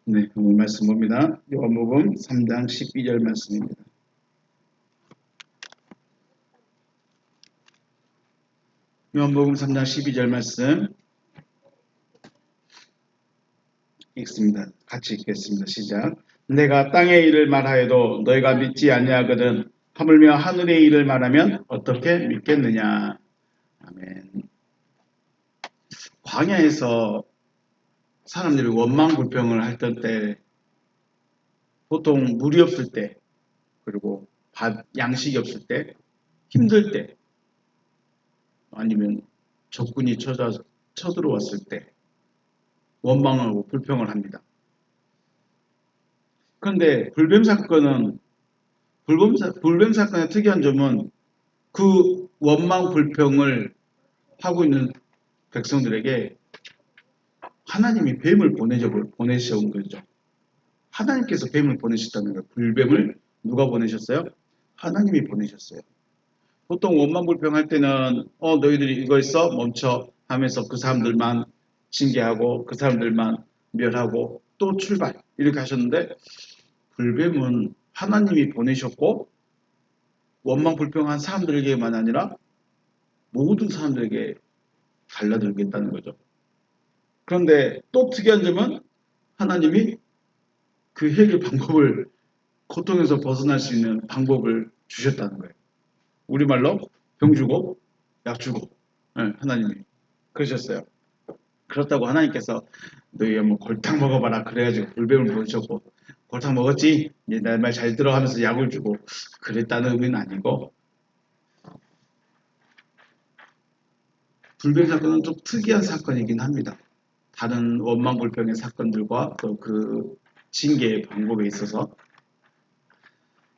네, 오늘 말씀 봅니다. 요한복음 3장 12절 말씀입니다. 요한복음 3장 12절 말씀 읽습니다. 같이 읽겠습니다. 시작. 내가 땅의 일을 말하여도 너희가 믿지 아니하거든 하물며 하늘의 일을 말하면 어떻게 믿겠느냐. 아멘. 광야에서 사람들이 원망 불평을 할 때 보통 물이 없을 때 그리고 양식이 없을 때 힘들 때 아니면 적군이 쳐들어왔을 때 원망하고 불평을 합니다. 그런데 불뱀 사건의 특이한 점은 그 원망 불평을 하고 있는 백성들에게 하나님이 뱀을 보내셔온 거죠. 하나님께서 뱀을 보내셨다는 거예요. 불뱀을 누가 보내셨어요? 하나님이 보내셨어요. 보통 원망 불평할 때는 너희들이 이거 있어? 멈춰 하면서 그 사람들만 징계하고 그 사람들만 멸하고 또 출발 이렇게 하셨는데 불뱀은 하나님이 보내셨고 원망 불평한 사람들에게만 아니라 모든 사람들에게 달라들겠다는 거죠. 그런데 또 특이한 점은 하나님이 그 해결 방법을 고통에서 벗어날 수 있는 방법을 주셨다는 거예요. 우리말로 병 주고 약 주고 하나님이 그러셨어요. 그렇다고 하나님께서 너희 뭐 골탕 먹어봐라 그래가지고 불뱀을 보내셨고 골탕 먹었지? 이제 내 말 잘 들어 하면서 약을 주고 그랬다는 의미는 아니고 불뱀 사건은 좀 특이한 사건이긴 합니다. 다른 원망 불평의 사건들과 또 그 징계의 방법에 있어서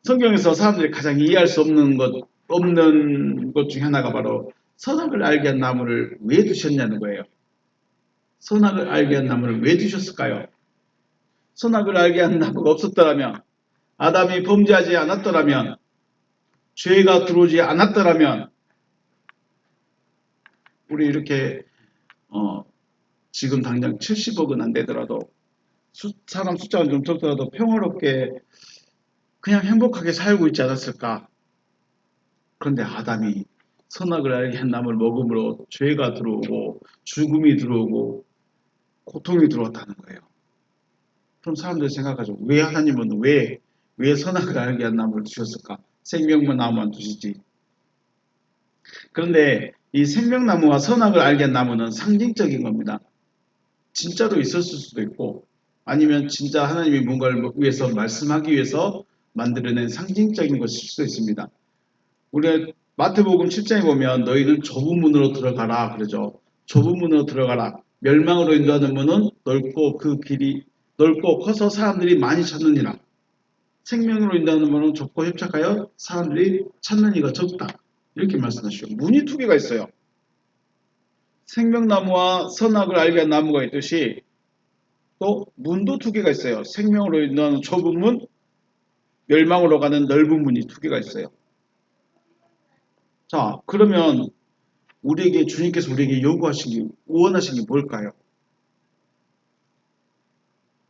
성경에서 사람들이 가장 이해할 수 없는 것 중에 하나가 바로 선악을 알게 한 나무를 왜 두셨냐는 거예요. 선악을 알게 한 나무를 왜 두셨을까요? 선악을 알게 한 나무가 없었더라면 아담이 범죄하지 않았더라면 죄가 들어오지 않았더라면 우리 이렇게 지금 당장 70억은 안 되더라도 사람 숫자가 좀 적더라도 평화롭게 그냥 행복하게 살고 있지 않았을까? 그런데 아담이 선악을 알게 한 나무를 먹음으로 죄가 들어오고 죽음이 들어오고 고통이 들어왔다는 거예요. 그럼 사람들이 생각하죠. 왜 하나님은 왜 선악을 알게 한 나무를 주셨을까? 생명만 나무만 두시지. 그런데 이 생명나무와 선악을 알게 한 나무는 상징적인 겁니다. 진짜로 있었을 수도 있고 아니면 진짜 하나님이 뭔가를 위해서 말씀하기 위해서 만들어낸 상징적인 것일 수도 있습니다. 우리 마태복음 7장에 보면 너희는 좁은 문으로 들어가라 그러죠. 좁은 문으로 들어가라. 멸망으로 인도하는 문은 넓고 그 길이 넓고 커서 사람들이 많이 찾느니라. 생명으로 인도하는 문은 좁고 협착하여 사람들이 찾는 이가 적다. 이렇게 말씀하시죠. 문이 두 개가 있어요. 생명나무와 선악을 알게 한 나무가 있듯이 또 문도 두 개가 있어요. 생명으로 인도하는 좁은 문, 멸망으로 가는 넓은 문이 두 개가 있어요. 자, 그러면 주님께서 우리에게 원하신 게 뭘까요?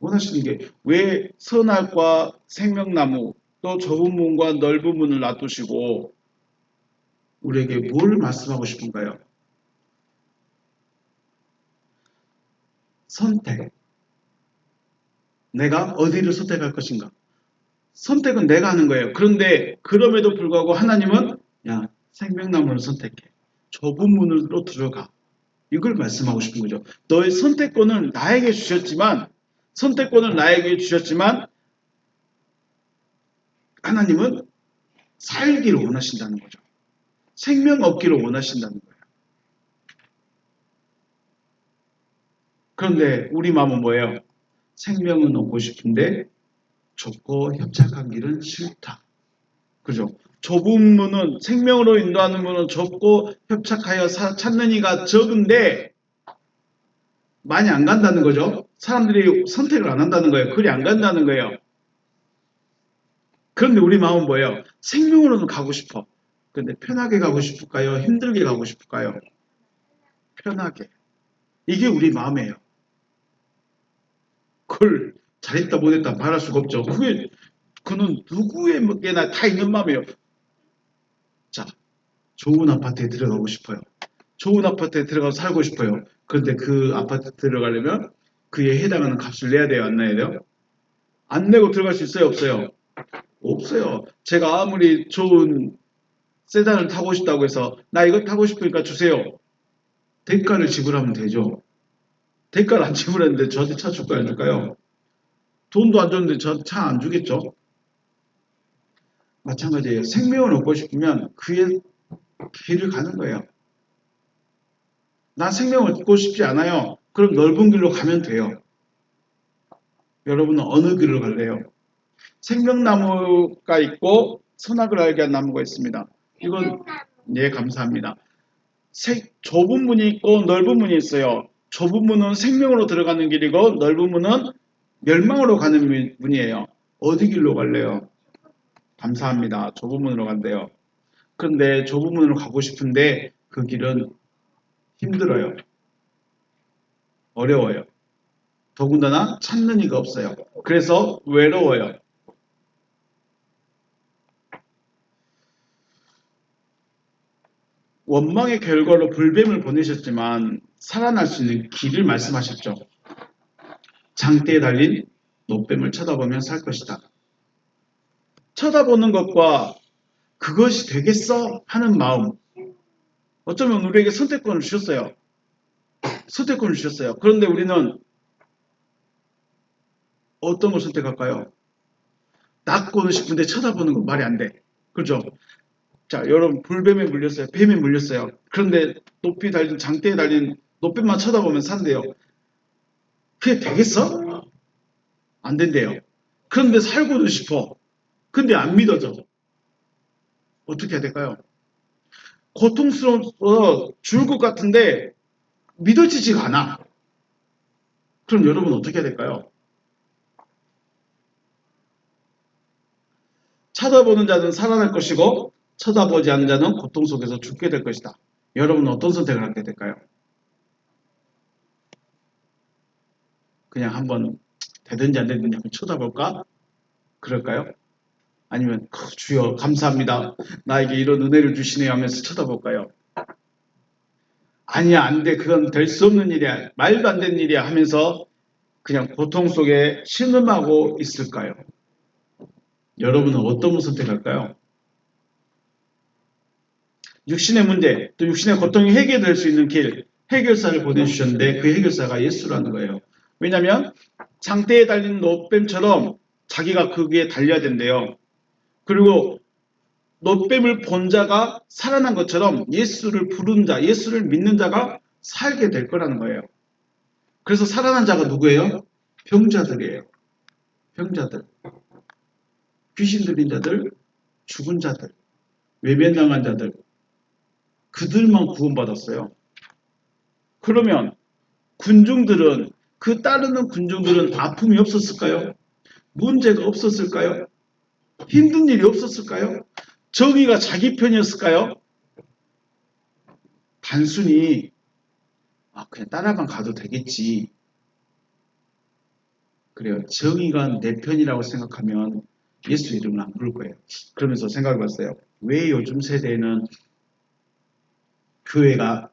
원하시는 게 왜 선악과 생명나무 또 좁은 문과 넓은 문을 놔두시고 우리에게 뭘 말씀하고 싶은가요? 선택. 내가 어디를 선택할 것인가? 선택은 내가 하는 거예요. 그런데 그럼에도 불구하고 하나님은 야, 생명나무를 선택해. 좁은 문으로 들어가. 이걸 말씀하고 싶은 거죠. 너의 선택권을 나에게 주셨지만 하나님은 살기를 원하신다는 거죠. 생명 얻기를 원하신다는 거예요. 그런데 우리 마음은 뭐예요? 생명은 얻고 싶은데 좁고 협착한 길은 싫다. 그죠? 좁은 문은 생명으로 인도하는 문은 좁고 협착하여 찾는 이가 적은데 많이 안 간다는 거죠. 사람들이 선택을 안 한다는 거예요. 그리 안 간다는 거예요. 그런데 우리 마음은 뭐예요? 생명으로는 가고 싶어. 근데 편하게 가고 싶을까요? 힘들게 가고 싶을까요? 편하게. 이게 우리 마음이에요. 그걸 잘했다 못했다 말할 수가 없죠. 그는 누구에게나 다 있는 마음이에요. 자, 좋은 아파트에 들어가고 싶어요. 좋은 아파트에 들어가서 살고 싶어요. 그런데 그 아파트 들어가려면 그에 해당하는 값을 내야 돼요? 안 내야 돼요? 안 내고 들어갈 수 있어요? 없어요? 없어요. 제가 아무리 좋은 세단을 타고 싶다고 해서 나 이거 타고 싶으니까 주세요. 대가를 지불하면 되죠. 대가를 안 지불했는데 저한테 차 줄까요? 안 줄까요? 돈도 안 줬는데 저한테 차 안 주겠죠? 마찬가지예요. 생명을 얻고 싶으면 그의 길을 가는 거예요. 난 생명을 얻고 싶지 않아요. 그럼 넓은 길로 가면 돼요. 여러분은 어느 길로 갈래요? 생명나무가 있고 선악을 알게 한 나무가 있습니다. 이건 예 감사합니다. 좁은 문이 있고 넓은 문이 있어요. 좁은 문은 생명으로 들어가는 길이고 넓은 문은 멸망으로 가는 문이에요. 어디 길로 갈래요? 감사합니다. 좁은 문으로 간대요. 그런데 좁은 문으로 가고 싶은데 그 길은 힘들어요. 어려워요. 더군다나 찾는 이가 없어요. 그래서 외로워요. 원망의 결과로 불뱀을 보내셨지만 살아날 수 있는 길을 말씀하셨죠. 장대에 달린 노뱀을 쳐다보면 살 것이다. 쳐다보는 것과 그것이 되겠어? 하는 마음. 어쩌면 우리에게 선택권을 주셨어요. 선택권을 주셨어요. 그런데 우리는 어떤 걸 선택할까요? 낚고는 싶은데 쳐다보는 건 말이 안 돼. 그렇죠? 자, 여러분 불뱀에 물렸어요. 뱀에 물렸어요. 그런데 높이 달린 장대에 달린 노뱀만 쳐다보면 산대요. 그게 되겠어? 안 된대요. 그런데 살고는 싶어. 근데 안 믿어져. 어떻게 해야 될까요? 고통스러워 죽을 것 같은데 믿어지지가 않아. 그럼 여러분 어떻게 해야 될까요? 쳐다보는 자는 살아날 것이고 쳐다보지 않는 자는 고통 속에서 죽게 될 것이다. 여러분은 어떤 선택을 하게 될까요? 그냥 한번 되든지 안 되든지 한번 쳐다볼까? 그럴까요? 아니면 주여 감사합니다. 나에게 이런 은혜를 주시네요 하면서 쳐다볼까요? 아니야 안 돼. 그건 될 수 없는 일이야. 말도 안 되는 일이야 하면서 그냥 고통 속에 신음하고 있을까요? 여러분은 어떤 선택할까요? 육신의 문제, 또 육신의 고통이 해결될 수 있는 길, 해결사를 보내주셨는데 그 해결사가 예수라는 거예요. 왜냐하면 장대에 달린 노뱀처럼 자기가 그 위에 달려야 된대요. 그리고 노뱀을 본 자가 살아난 것처럼 예수를 부른 자, 예수를 믿는 자가 살게 될 거라는 거예요. 그래서 살아난 자가 누구예요? 병자들이에요. 병자들. 귀신 들린 자들, 죽은 자들, 외면당한 자들. 그들만 구원받았어요. 그러면 군중들은 그 따르는 군중들은 아픔이 없었을까요? 문제가 없었을까요? 힘든 일이 없었을까요? 정의가 자기 편이었을까요? 단순히 그냥 따라만 가도 되겠지. 그래요. 정의가 내 편이라고 생각하면 예수 이름을 안 부를 거예요. 그러면서 생각해 봤어요. 왜 요즘 세대에는 교회가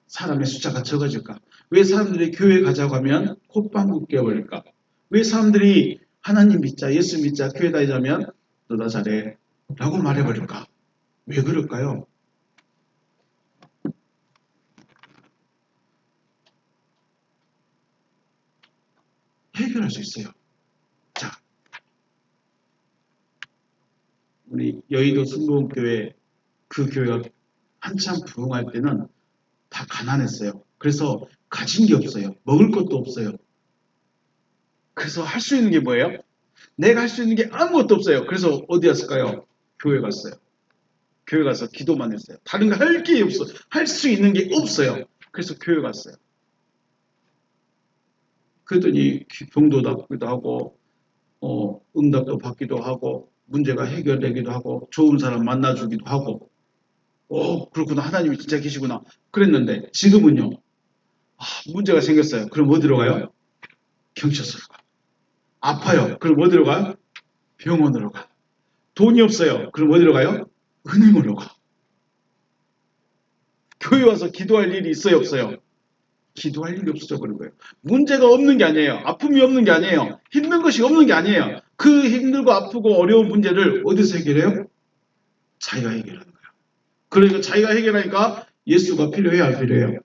사람의 숫자가 적어질까? 왜 사람들이 교회 가자고 하면 콧방귀 껴버릴까? 왜 사람들이 하나님 믿자, 예수 믿자, 교회 다니자면 너나 잘해 라고 말해버릴까? 왜 그럴까요? 해결할 수 있어요. 자, 우리 여의도 순복음교회 그 교회가 한참 부흥할 때는 다 가난했어요. 그래서 가진 게 없어요. 먹을 것도 없어요. 그래서 할 수 있는 게 뭐예요? 내가 할 수 있는 게 아무것도 없어요. 그래서 어디 갔을까요? 교회 갔어요. 교회 가서 기도만 했어요. 다른 거 할 게 없어. 할 수 있는 게 없어요. 그래서 교회 갔어요. 그랬더니 병도 낫기도 하고 응답도 받기도 하고 문제가 해결되기도 하고 좋은 사람 만나주기도 하고 그렇구나. 하나님이 진짜 계시구나. 그랬는데 지금은요. 문제가 생겼어요. 그럼 어디로 가요? 경찰서로 가. 아파요. 그럼 어디로 가요? 병원으로 가. 돈이 없어요. 그럼 어디로 가요? 은행으로 가. 교회 와서 기도할 일이 있어요, 없어요? 기도할 일이 없어져 버린 거예요. 문제가 없는 게 아니에요. 아픔이 없는 게 아니에요. 힘든 것이 없는 게 아니에요. 그 힘들고 아프고 어려운 문제를 어디서 해결해요? 자기가 해결하는 거예요. 그러니까 자기가 해결하니까 예수가 필요해요, 안 필요해요?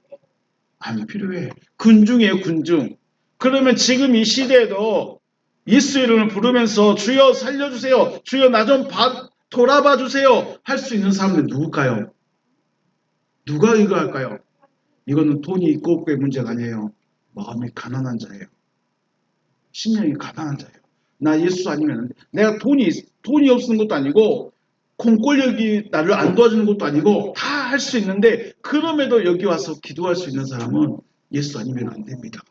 안 필요해. 군중이에요, 군중. 그러면 지금 이 시대에도 예수 이름을 부르면서 주여 살려주세요. 주여 나 좀 돌아봐 주세요. 할 수 있는 사람들 누굴까요? 누가 이거 할까요? 이거는 돈이 있고 없고의 문제가 아니에요. 마음이 가난한 자예요. 심령이 가난한 자예요. 나 예수 아니면 안 돼. 내가 돈이 없는 것도 아니고 공권력이 나를 안 도와주는 것도 아니고 다 할 수 있는데 그럼에도 여기 와서 기도할 수 있는 사람은 예수 아니면 안 됩니다.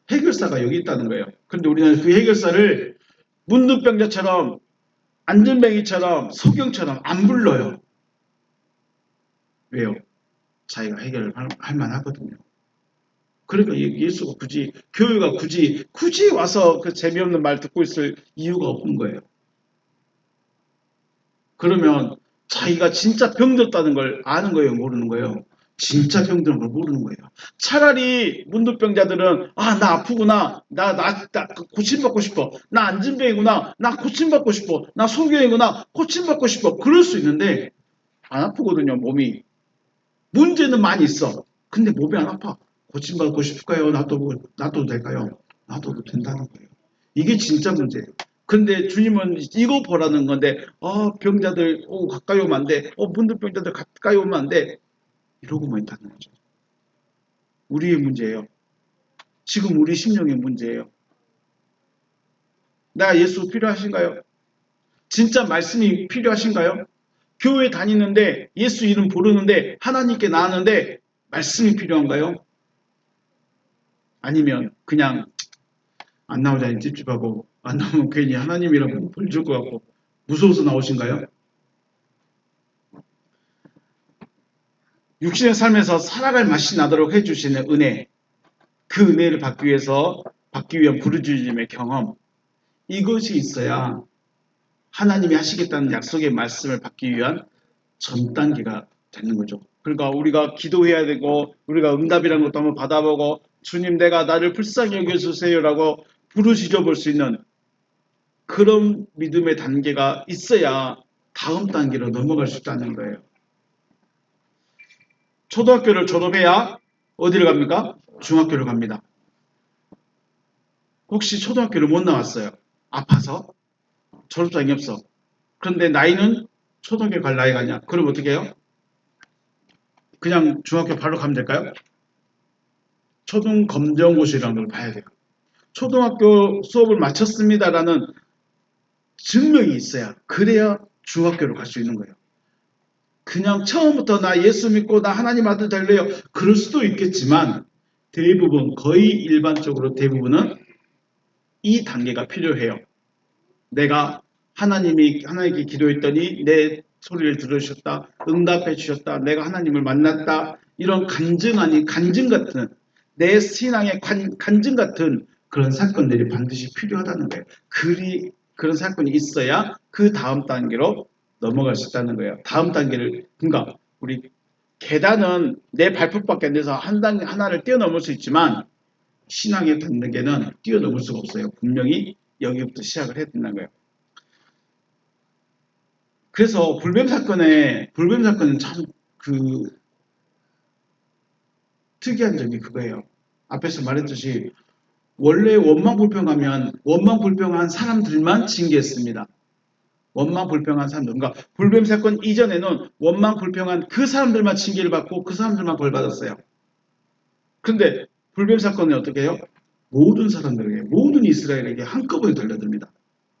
해결사가 여기 있다는 거예요. 그런데 우리는 그 해결사를 문둥병자처럼 안전뱅이처럼 석경처럼 안 불러요. 왜요? 자기가 해결을 할 만하거든요. 그러니까 예수가 교회가 굳이 와서 그 재미없는 말 듣고 있을 이유가 없는 거예요. 그러면 자기가 진짜 병들었다는 걸 아는 거예요, 모르는 거예요? 진짜 병든 걸 모르는 거예요. 차라리 문둥병자들은 나 아프구나, 나 고침받고 싶어, 나 안진병이구나, 나 고침받고 싶어, 나 소경이구나, 고침받고 싶어. 그럴 수 있는데 안 아프거든요, 몸이. 문제는 많이 있어. 근데 몸이 안 아파. 고침받고 싶을까요? 놔둬도 될까요? 놔둬도 된다는 거예요. 이게 진짜 문제예요. 근데 주님은 이거 보라는 건데, 병자들 가까이 오면 안 돼. 문둥병자들 가까이 오면 안 돼. 이러고만 있다는 거죠. 우리의 문제예요. 지금 우리 심령의 문제예요. 나 예수 필요하신가요? 진짜 말씀이 필요하신가요? 교회 다니는데 예수 이름 부르는데 하나님께 나왔는데 말씀이 필요한가요? 아니면 그냥 안 나오자니 찝찝하고 안 나오면 괜히 하나님이라고 벌 줄 것 같고 무서워서 나오신가요? 육신의 삶에서 살아갈 맛이 나도록 해주시는 은혜, 그 은혜를 받기 위한 부르짖음의 경험, 이것이 있어야 하나님이 하시겠다는 약속의 말씀을 받기 위한 전 단계가 되는 거죠. 그러니까 우리가 기도해야 되고 우리가 응답이라는 것도 한번 받아보고 주님 내가 나를 불쌍히 여겨주세요라고 부르짖어 볼 수 있는 그런 믿음의 단계가 있어야 다음 단계로 넘어갈 수 있다는 거예요. 초등학교를 졸업해야 어디를 갑니까? 중학교를 갑니다. 혹시 초등학교를 못 나왔어요? 아파서? 졸업장이 없어. 그런데 나이는 초등학교 갈 나이가 아니야. 그럼 어떻게 해요? 그냥 중학교 바로 가면 될까요? 초등검정고시라는 걸 봐야 돼요. 초등학교 수업을 마쳤습니다라는 증명이 있어야 그래야 중학교로 갈 수 있는 거예요. 그냥 처음부터 나 예수 믿고 나 하나님 아들 될래요. 그럴 수도 있겠지만 대부분 거의 일반적으로 대부분은 이 단계가 필요해요. 내가 하나님께 기도했더니 내 소리를 들으셨다. 응답해 주셨다. 내가 하나님을 만났다. 이런 간증 아닌 간증 같은 내 신앙의 간증 같은 그런 사건들이 반드시 필요하다는 거예요. 그런 사건이 있어야 그 다음 단계로 넘어갈 수 있다는 거예요. 다음 단계를 그러니까 우리 계단은 내 발톱밖에 안 돼서 한 단계 하나를 뛰어넘을 수 있지만 신앙의 단계는 뛰어넘을 수가 없어요. 분명히 여기부터 시작을 해야 된다는 거예요. 그래서 불뱀 사건은 참 특이한 점이 그거예요. 앞에서 말했듯이 원래 원망불평한 사람들만 징계했습니다. 원망불평한 사람들. 그러니까 불뱀 사건 이전에는 원망불평한 그 사람들만 징계를 받고 그 사람들만 벌 받았어요. 그런데 불뱀 사건은 어떻게 해요? 모든 사람들에게, 모든 이스라엘에게 한꺼번에 달려듭니다.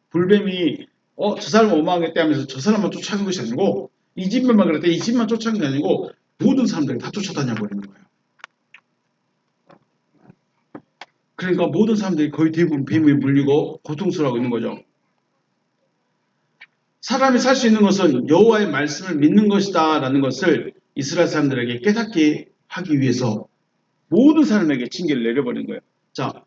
불뱀이 저 사람 원망했대 하면서 저 사람만 쫓아간 것이 아니고 이 집만 그랬대 이 집만 쫓아간 게 아니고 모든 사람들이 다 쫓아다녀 버리는 거예요. 그러니까 모든 사람들이 거의 대부분 뱀에 물리고 고통스러워하고 있는 거죠. 사람이 살 수 있는 것은 여호와의 말씀을 믿는 것이다 라는 것을 이스라엘 사람들에게 깨닫게 하기 위해서 모든 사람에게 징계를 내려버린 거예요. 자,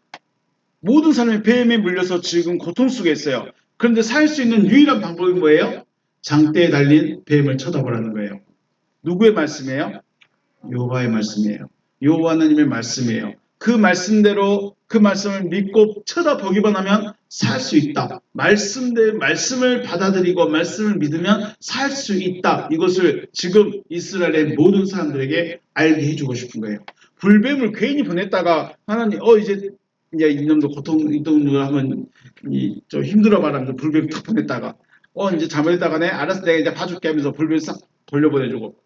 모든 사람이 뱀에 물려서 지금 고통 속에 있어요. 그런데 살 수 있는 유일한 방법이 뭐예요? 장대에 달린 뱀을 쳐다보라는 거예요. 누구의 말씀이에요? 여호와의 말씀이에요. 여호와 하나님의 말씀이에요. 그 말씀대로 그 말씀을 믿고 쳐다보기만 하면 살 수 있다. 말씀을 받아들이고 말씀을 믿으면 살 수 있다. 이것을 지금 이스라엘의 모든 사람들에게 알게 해주고 싶은 거예요. 불뱀을 괜히 보냈다가 하나님 이제 이놈도 이놈도 하면 좀 힘들어봐라 하면서 불뱀 탁 보냈다가 이제 잘못했다가네 알았어 내가 이제 봐줄게 하면서 불뱀 싹 돌려보내주고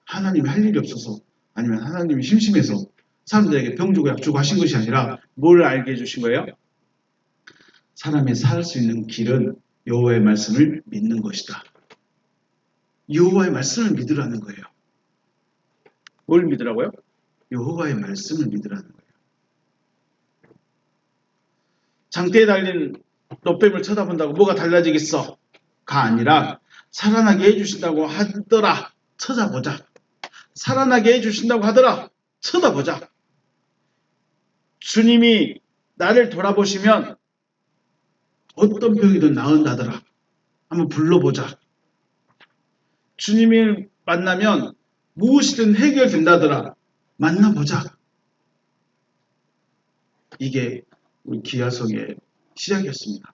하나님이 할 일이 없어서 아니면 하나님이 심심해서 사람들에게 병 주고 약 주고 하신 것이 아니라 뭘 알게 해주신 거예요? 사람이 살 수 있는 길은 여호와의 말씀을 믿는 것이다. 여호와의 말씀을 믿으라는 거예요. 뭘 믿으라고요? 여호와의 말씀을 믿으라는 거예요. 장대에 달린 롯뱀을 쳐다본다고 뭐가 달라지겠어? 가 아니라 살아나게 해주신다고 하더라. 찾아보자. 살아나게 해주신다고 하더라. 쳐다보자. 주님이 나를 돌아보시면 어떤 병이든 나은다더라. 한번 불러보자. 주님을 만나면 무엇이든 해결된다더라. 만나보자. 이게 우리 기아성의 시작이었습니다.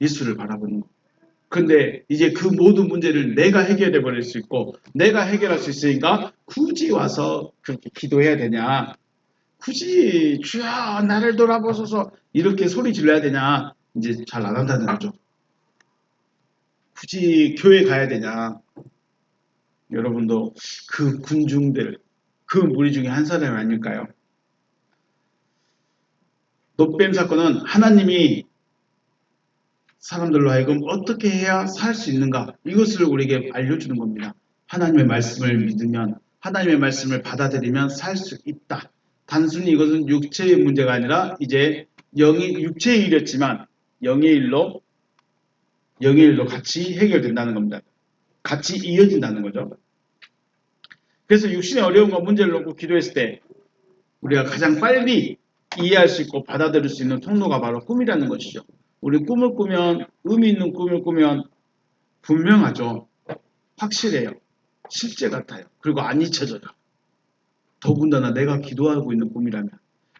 예수를 바라보는 것. 근데 이제 그 모든 문제를 내가 해결해 버릴 수 있고 내가 해결할 수 있으니까 굳이 와서 그렇게 기도해야 되냐. 굳이 주여 나를 돌아보소서 이렇게 소리 질러야 되냐. 이제 잘 안 한다는 거죠. 굳이 교회 가야 되냐. 여러분도 그 군중들, 그 무리 중에 한 사람이 아닐까요? 놋뱀 사건은 하나님이 사람들로 하여금 어떻게 해야 살 수 있는가 이것을 우리에게 알려주는 겁니다. 하나님의 말씀을 믿으면 하나님의 말씀을 받아들이면 살 수 있다. 단순히 이것은 육체의 문제가 아니라 이제 육체의 일이었지만 영의 일로 같이 해결된다는 겁니다. 같이 이어진다는 거죠. 그래서 육신의 어려움과 문제를 놓고 기도했을 때 우리가 가장 빨리 이해할 수 있고 받아들일 수 있는 통로가 바로 꿈이라는 것이죠. 우리 꿈을 꾸면 의미 있는 꿈을 꾸면 분명하죠. 확실해요. 실제 같아요. 그리고 안 잊혀져요. 더군다나 내가 기도하고 있는 꿈이라면.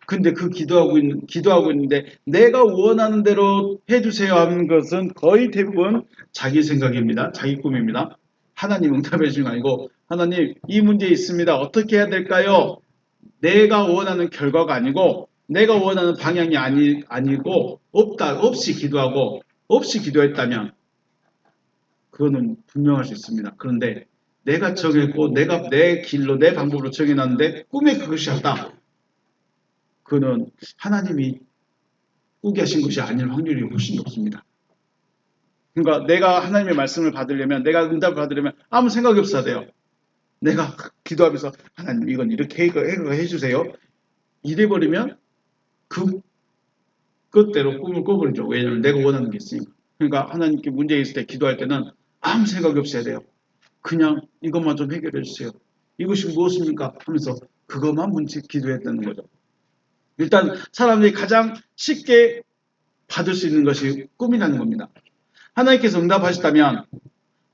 근데 그 기도하고 있는데 내가 원하는 대로 해주세요 하는 것은 거의 대부분 자기 생각입니다. 자기 꿈입니다. 하나님 응답해 주신 거 아니고 하나님 이 문제 있습니다. 어떻게 해야 될까요? 내가 원하는 결과가 아니고 내가 원하는 방향이 아니고 없이 기도했다면 그거는 분명할 수 있습니다. 그런데 내가 정했고 내가 내 길로 내 방법으로 정해놨는데 꿈에 그것이 없다. 그거는 하나님이 꾸게 하신 것이 아닐 확률이 훨씬 높습니다. 그러니까 내가 하나님의 말씀을 받으려면 내가 응답을 받으려면 아무 생각이 없어야 돼요. 내가 기도하면서 하나님 이건 이렇게 해주세요. 이래버리면 그것대로 꿈을 꿔버리죠. 왜냐하면 내가 원하는 게 있으니까. 그러니까 하나님께 문제 있을 때 기도할 때는 아무 생각이 없어야 돼요. 그냥 이것만 좀 해결해 주세요. 이것이 무엇입니까? 하면서 그것만 기도해야 되는 거죠. 일단 사람들이 가장 쉽게 받을 수 있는 것이 꿈이라는 겁니다. 하나님께서 응답하셨다면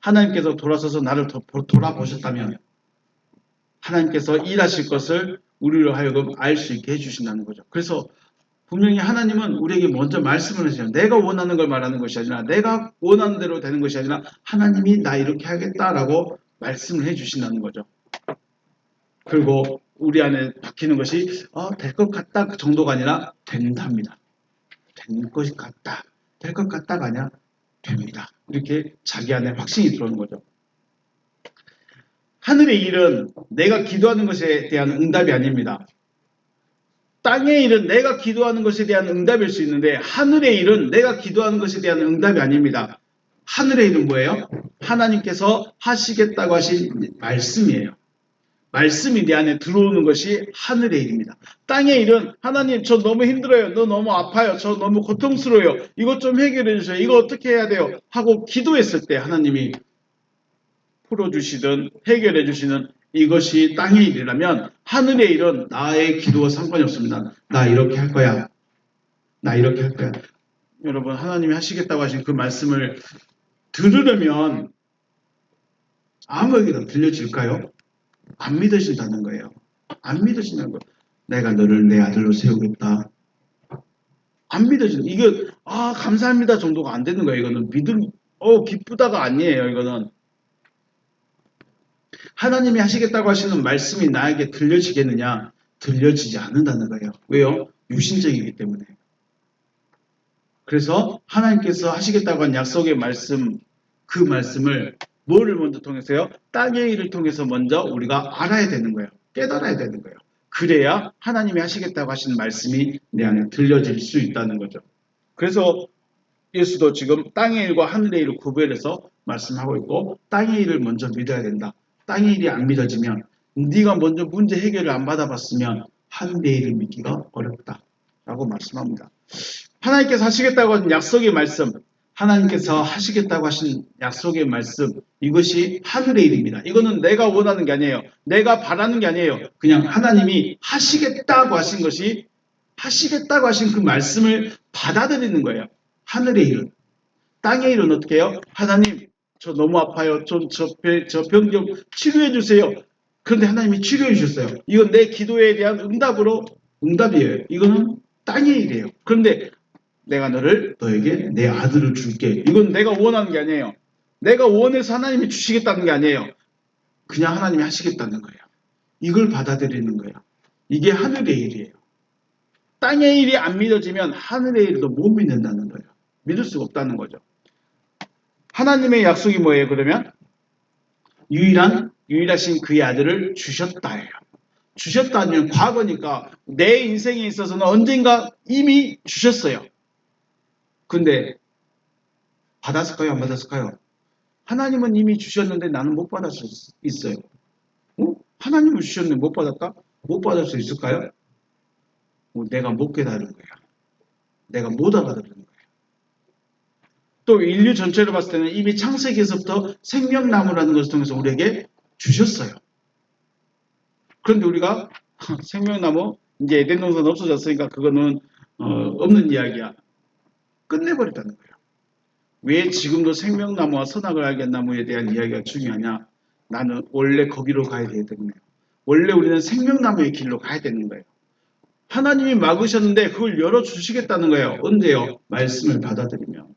하나님께서 돌아서서 나를 돌아보셨다면 하나님께서 일하실 것을 우리로 하여금 알 수 있게 해주신다는 거죠. 그래서 분명히 하나님은 우리에게 먼저 말씀을 하시죠. 내가 원하는 걸 말하는 것이 아니라 내가 원하는 대로 되는 것이 아니라 하나님이 나 이렇게 하겠다라고 말씀을 해주신다는 거죠. 그리고 우리 안에 박히는 것이 될 것 같다 그 정도가 아니라 된답니다. 된 것이 같다. 될 것 같다가 아니라 됩니다. 이렇게 자기 안에 확신이 들어오는 거죠. 하늘의 일은 내가 기도하는 것에 대한 응답이 아닙니다. 땅의 일은 내가 기도하는 것에 대한 응답일 수 있는데 하늘의 일은 내가 기도하는 것에 대한 응답이 아닙니다. 하늘의 일은 뭐예요? 하나님께서 하시겠다고 하신 말씀이에요. 말씀이 내 안에 들어오는 것이 하늘의 일입니다. 땅의 일은 하나님 저 너무 힘들어요. 너 너무 아파요. 저 너무 고통스러워요. 이것 좀 해결해 주세요. 이거 어떻게 해야 돼요? 하고 기도했을 때 하나님이 풀어주시든 해결해 주시는 이것이 땅의 일이라면 하늘의 일은 나의 기도와 상관이 없습니다. 나 이렇게 할 거야. 나 이렇게 할 거야. 여러분, 하나님이 하시겠다고 하신 그 말씀을 들으려면 아무에게나 들려질까요? 안 믿으신다는 거예요. 안 믿으신다는 거예요. 내가 너를 내 아들로 세우겠다. 안 믿어지는 이거 감사합니다 정도가 안 되는 거예요. 이거는 믿음 기쁘다가 아니에요. 이거는 하나님이 하시겠다고 하시는 말씀이 나에게 들려지겠느냐? 들려지지 않는다는 거예요. 왜요? 육신적이기 때문에. 그래서 하나님께서 하시겠다고 한 약속의 말씀, 그 말씀을 뭐를 먼저 통해서요? 땅의 일을 통해서 먼저 우리가 알아야 되는 거예요. 깨달아야 되는 거예요. 그래야 하나님이 하시겠다고 하시는 말씀이 내 안에 들려질 수 있다는 거죠. 그래서 예수도 지금 땅의 일과 하늘의 일을 구별해서 말씀하고 있고 땅의 일을 먼저 믿어야 된다. 땅의 일이 안 믿어지면 네가 먼저 문제 해결을 안 받아봤으면 하늘의 일을 믿기가 어렵다. 라고 말씀합니다. 하나님께서 하시겠다고 하신 약속의 말씀, 하나님께서 하시겠다고 하신 약속의 말씀, 이것이 하늘의 일입니다. 이거는 내가 원하는 게 아니에요. 내가 바라는 게 아니에요. 그냥 하나님이 하시겠다고 하신 것이 하시겠다고 하신 그 말씀을 받아들이는 거예요. 하늘의 일은. 땅의 일은 어떻게 해요? 하나님, 저 너무 아파요. 저 병 좀 치료해 주세요. 그런데 하나님이 치료해 주셨어요. 이건 내 기도에 대한 응답이에요. 이거는 땅의 일이에요. 그런데 내가 너에게 내 아들을 줄게. 이건 내가 원하는 게 아니에요. 내가 원해서 하나님이 주시겠다는 게 아니에요. 그냥 하나님이 하시겠다는 거예요. 이걸 받아들이는 거예요. 이게 하늘의 일이에요. 땅의 일이 안 믿어지면 하늘의 일도 못 믿는다는 거예요. 믿을 수가 없다는 거죠. 하나님의 약속이 뭐예요, 그러면? 유일하신 그의 아들을 주셨다예요. 주셨다면 과거니까 내 인생에 있어서는 언젠가 이미 주셨어요. 근데 받았을까요? 안 받았을까요? 하나님은 이미 주셨는데 나는 못 받을 수 있어요. 하나님은 주셨는데 못 받았다? 못 받을 수 있을까요? 내가 못 깨달은 거야. 내가 못 알아들은 거야. 또 인류 전체를 봤을 때는 이미 창세기에서부터 생명나무라는 것을 통해서 우리에게 주셨어요. 그런데 우리가 생명나무 이제 에덴 동산 없어졌으니까 그거는 없는 이야기야. 끝내버렸다는 거예요. 왜 지금도 생명나무와 선악을 알게 한 나무에 대한 이야기가 중요하냐? 나는 원래 거기로 가야 되기 때문에 원래 우리는 생명나무의 길로 가야 되는 거예요. 하나님이 막으셨는데 그걸 열어주시겠다는 거예요. 언제요? 말씀을 받아들이면.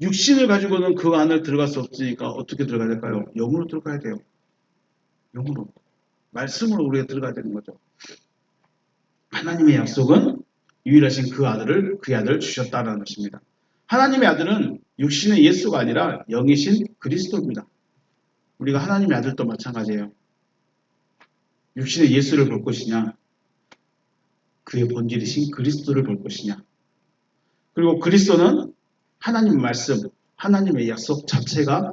육신을 가지고는 그 안을 들어갈 수 없으니까 어떻게 들어가야 될까요? 영으로 들어가야 돼요. 영으로. 말씀으로 우리가 들어가야 되는 거죠. 하나님의 약속은 유일하신 그 아들을 주셨다는 것입니다. 하나님의 아들은 육신의 예수가 아니라 영이신 그리스도입니다. 우리가 하나님의 아들도 마찬가지예요. 육신의 예수를 볼 것이냐, 그의 본질이신 그리스도를 볼 것이냐. 그리고 그리스도는 하나님 말씀, 하나님의 약속 자체가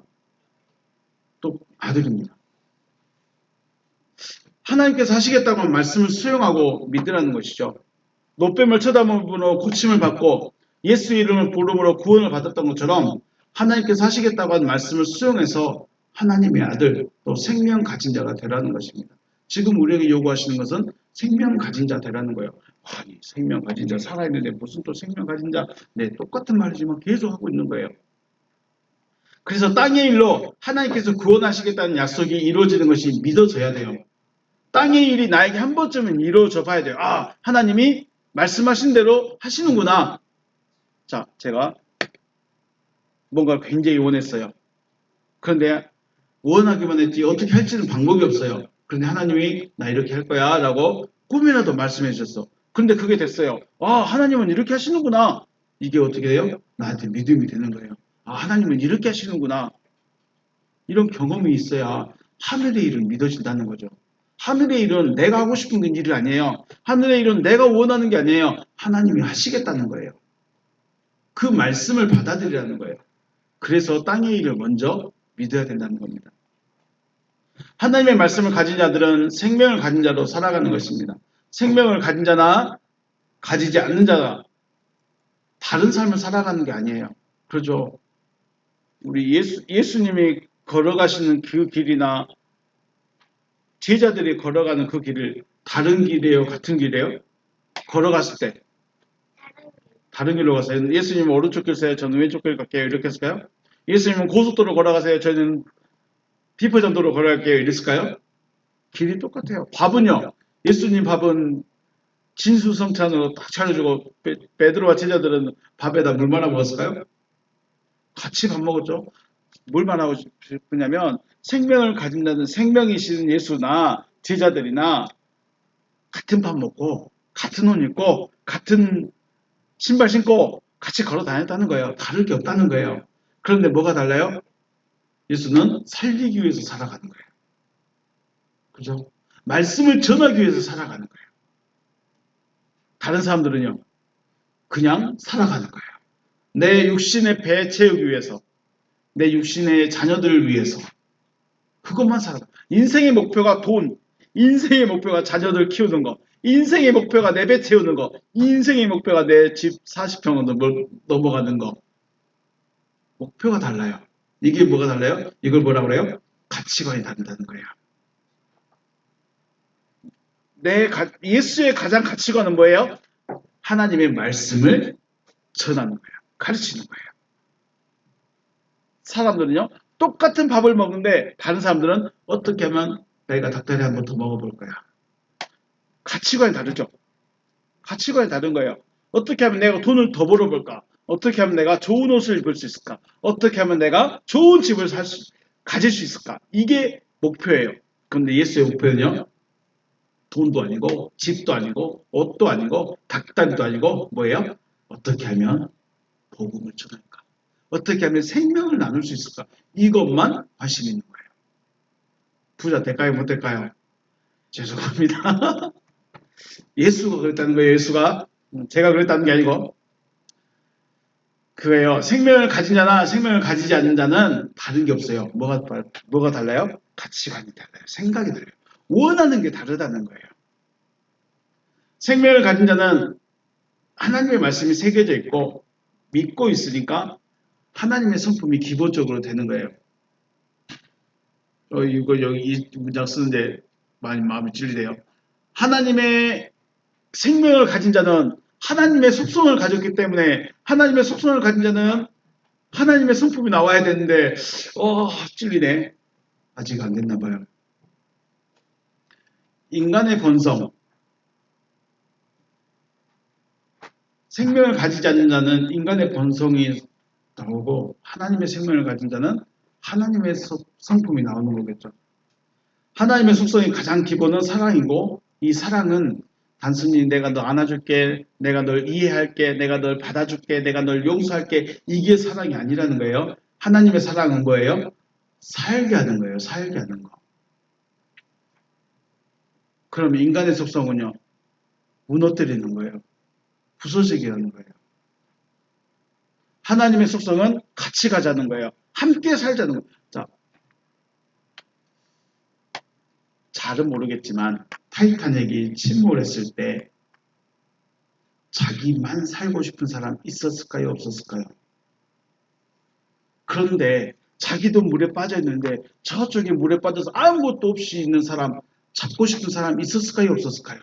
또 아들입니다. 하나님께서 하시겠다고 한 말씀을 수용하고 믿으라는 것이죠. 노뱀을 쳐다보므로 고침을 받고 예수 이름을 부름으로 구원을 받았던 것처럼 하나님께서 하시겠다고 한 말씀을 수용해서 하나님의 아들, 또 생명 가진 자가 되라는 것입니다. 지금 우리에게 요구하시는 것은 생명 가진 자 되라는 거예요. 아니, 생명 가진 자 살아있는데 무슨 또 생명 가진 자, 네, 똑같은 말이지만 계속 하고 있는 거예요. 그래서 땅의 일로 하나님께서 구원하시겠다는 약속이 이루어지는 것이 믿어져야 돼요. 땅의 일이 나에게 한 번쯤은 이루어져 봐야 돼요. 하나님이 말씀하신 대로 하시는구나. 자, 제가 뭔가를 굉장히 원했어요. 그런데 원하기만 했지 어떻게 할지는 방법이 없어요. 그런데 하나님이 나 이렇게 할 거야 라고 꿈이라도 말씀해 주셨어. 그런데 그게 됐어요. 하나님은 이렇게 하시는구나. 이게 어떻게 돼요? 나한테 믿음이 되는 거예요. 하나님은 이렇게 하시는구나. 이런 경험이 있어야 하늘의 일을 믿어진다는 거죠. 하늘의 일은 내가 하고 싶은 일이 아니에요. 하늘의 일은 내가 원하는 게 아니에요. 하나님이 하시겠다는 거예요. 그 말씀을 받아들이라는 거예요. 그래서 땅의 일을 먼저 믿어야 된다는 겁니다. 하나님의 말씀을 가진 자들은 생명을 가진 자로 살아가는 것입니다. 생명을 가진 자나 가지지 않는 자가 다른 삶을 살아가는 게 아니에요. 그렇죠? 우리 예수님이 걸어가시는 그 길이나 제자들이 걸어가는 그 길을 다른 길이에요? 같은 길이에요? 걸어갔을 때 다른 길로 가세요. 예수님은 오른쪽 길 가세요. 저는 왼쪽 길 갈게요. 이렇게 했을까요? 예수님은 고속도로 걸어가세요. 저는 비포전도로 걸어갈게요. 이랬을까요? 길이 똑같아요. 밥은요. 예수님 밥은 진수성찬으로 딱 차려주고 베드로와 제자들은 밥에다 물 말아 먹었을까요? 같이 밥 먹었죠. 뭘 말하고 싶으냐면 생명을 가진다는 생명이신 예수나 제자들이나 같은 밥 먹고 같은 옷 입고 같은 신발 신고 같이 걸어 다녔다는 거예요. 다를 게 없다는 거예요. 그런데 뭐가 달라요? 예수는 살리기 위해서 살아가는 거예요. 그죠? 말씀을 전하기 위해서 살아가는 거예요. 다른 사람들은요, 그냥 살아가는 거예요. 내 육신의 배 채우기 위해서, 내 육신의 자녀들을 위해서, 그것만 살아가. 인생의 목표가 돈, 인생의 목표가 자녀들 키우는 거, 인생의 목표가 내 배 채우는 거, 인생의 목표가 내 집 40평을 넘어가는 거. 목표가 달라요. 이게 뭐가 달라요? 이걸 뭐라 그래요? 가치관이 다르다는 거예요. 예수의 가장 가치관은 뭐예요? 하나님의 말씀을 전하는 거예요. 가르치는 거예요. 사람들은요, 똑같은 밥을 먹는데 다른 사람들은 어떻게 하면 내가 닭다리 한 번 더 먹어볼 거야. 가치관이 다르죠. 가치관이 다른 거예요. 어떻게 하면 내가 돈을 더 벌어볼까? 어떻게 하면 내가 좋은 옷을 입을 수 있을까? 어떻게 하면 내가 좋은 집을 가질 수 있을까? 이게 목표예요. 그런데 예수의 목표는요, 돈도 아니고, 집도 아니고, 옷도 아니고, 닭다리도 아니고, 뭐예요? 어떻게 하면 복음을 전할까? 어떻게 하면 생명을 나눌 수 있을까? 이것만 관심 있는 거예요. 부자 될까요? 못 될까요? 죄송합니다. 예수가 그랬다는 거예요. 예수가. 제가 그랬다는 게 아니고. 그거예요. 생명을 가진 자나 생명을 가지지 않는 자는 다른 게 없어요. 뭐가 달라요? 가치관이 달라요. 생각이 달라요. 원하는 게 다르다는 거예요. 생명을 가진 자는 하나님의 말씀이 새겨져 있고 믿고 있으니까 하나님의 성품이 기본적으로 되는 거예요. 이거 여기 이 문장 쓰는데 많이 마음이 찔리네요. 하나님의 생명을 가진 자는 하나님의 속성을 가졌기 때문에 하나님의 속성을 가진 자는 하나님의 성품이 나와야 되는데 찔리네. 아직 안 됐나 봐요. 인간의 본성, 생명을 가지지 않는 자는 인간의 본성이 나오고 하나님의 생명을 가진 자는 하나님의 성품이 나오는 거겠죠. 하나님의 속성이 가장 기본은 사랑이고 이 사랑은 단순히 내가 너 안아줄게, 내가 널 이해할게, 내가 널 받아줄게, 내가 널 용서할게 이게 사랑이 아니라는 거예요. 하나님의 사랑은 뭐예요? 살게 하는 거예요. 살게 하는 거. 그럼 인간의 속성은요. 무너뜨리는 거예요. 부서지게 하는 거예요. 하나님의 속성은 같이 가자는 거예요. 함께 살자는 거예요. 자, 잘은 모르겠지만 타이타닉이 침몰했을 때 자기만 살고 싶은 사람 있었을까요? 없었을까요? 그런데 자기도 물에 빠져 있는데 저쪽에 물에 빠져서 아무것도 없이 있는 사람 잡고 싶은 사람 있었을까요? 없었을까요?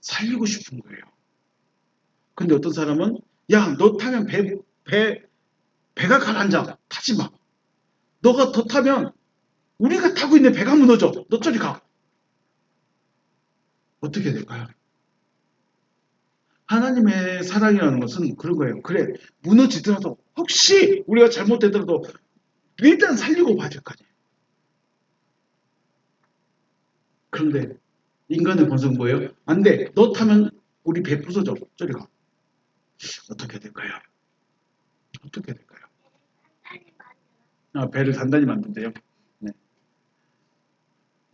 살리고 싶은 거예요. 근데 어떤 사람은 야, 너 타면 배가 가라앉아. 타지 마. 너가 더 타면 우리가 타고 있는 배가 무너져. 너 저리 가. 어떻게 될까요? 하나님의 사랑이라는 것은 그런 거예요. 그래, 무너지더라도 혹시 우리가 잘못되더라도 일단 살리고 봐줄 거지. 그런데 인간의 본성은 뭐예요? 안 돼. 너 타면 우리 배 부서져. 저리 가. 어떻게 될까요? 어떻게 될까요? 배를 단단히 만든대요. 네.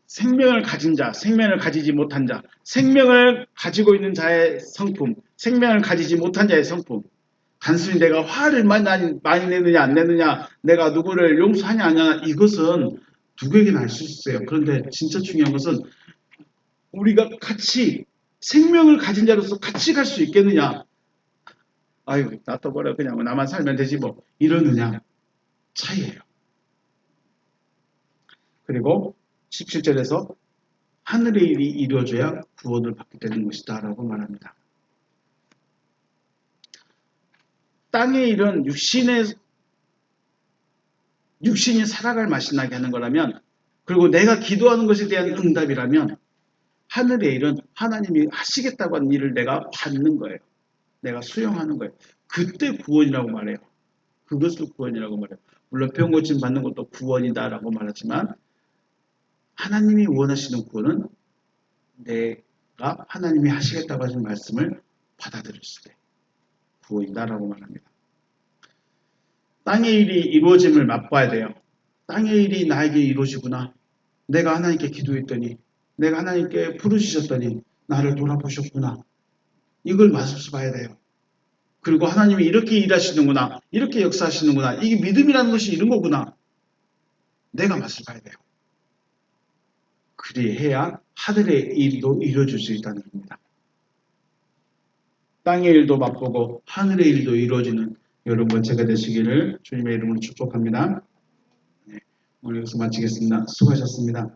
생명을 가진 자, 생명을 가지지 못한 자, 생명을 가지고 있는 자의 성품, 생명을 가지지 못한 자의 성품. 단순히 내가 화를 많이 내느냐 안 내느냐, 내가 누구를 용서하냐 안 하냐 이것은 누구에게나 알 수 있어요. 그런데 진짜 중요한 것은 우리가 같이 생명을 가진 자로서 같이 갈 수 있겠느냐. 아유 놔둬버려 그냥 나만 살면 되지 뭐 이러느냐. 차이예요. 그리고 17절에서 하늘의 일이 이루어져야 구원을 받게 되는 것이다 라고 말합니다. 땅의 일은 육신이 살아갈 맛이 나게 하는 거라면, 그리고 내가 기도하는 것에 대한 응답이라면, 하늘의 일은 하나님이 하시겠다고 하는 일을 내가 받는 거예요. 내가 수용하는 거예요. 그때 구원이라고 말해요. 그것을 구원이라고 말해요. 물론 병 고침 받는 것도 구원이다라고 말하지만, 하나님이 원하시는 구원은 내가 하나님이 하시겠다고 하신 말씀을 받아들였을 때 구원이다라고 말합니다. 땅의 일이 이루어짐을 맛봐야 돼요. 땅의 일이 나에게 이루어지구나. 내가 하나님께 기도했더니, 내가 하나님께 부르짖었더니 나를 돌아보셨구나. 이걸 맛을 봐야 돼요. 그리고 하나님이 이렇게 일하시는구나. 이렇게 역사하시는구나. 이게 믿음이라는 것이 이런 거구나. 내가 맛을 봐야 돼요. 그리해야 하늘의 일도 이루어질 수 있다는 겁니다. 땅의 일도 맛보고 하늘의 일도 이루어지는 여러분 제가 되시기를 주님의 이름으로 축복합니다. 네, 오늘 여기서 마치겠습니다. 수고하셨습니다.